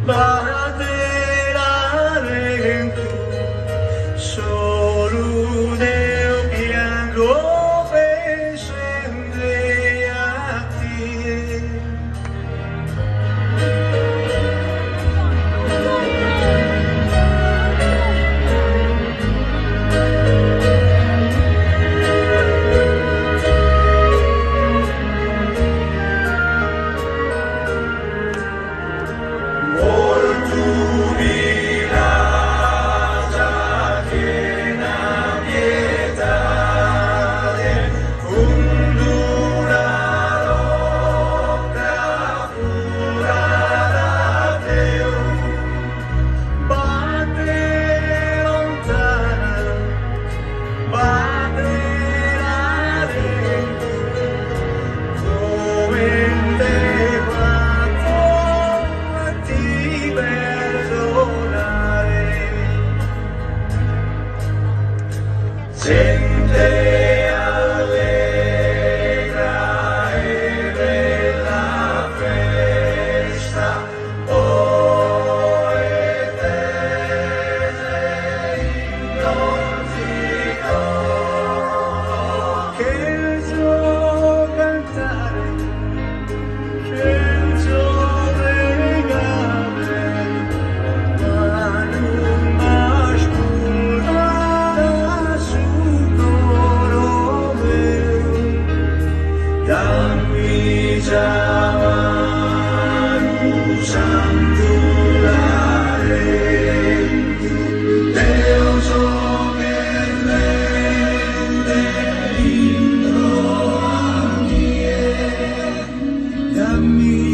baterare solo Dio piango per sempre a te. Gente allegra e bella festa, oh eterna incontrico, che il suo cantare, che il suo pregare, ma non m'ascolta su coro meu, dammi chiamare santo Deus che rende inno a mie, dammi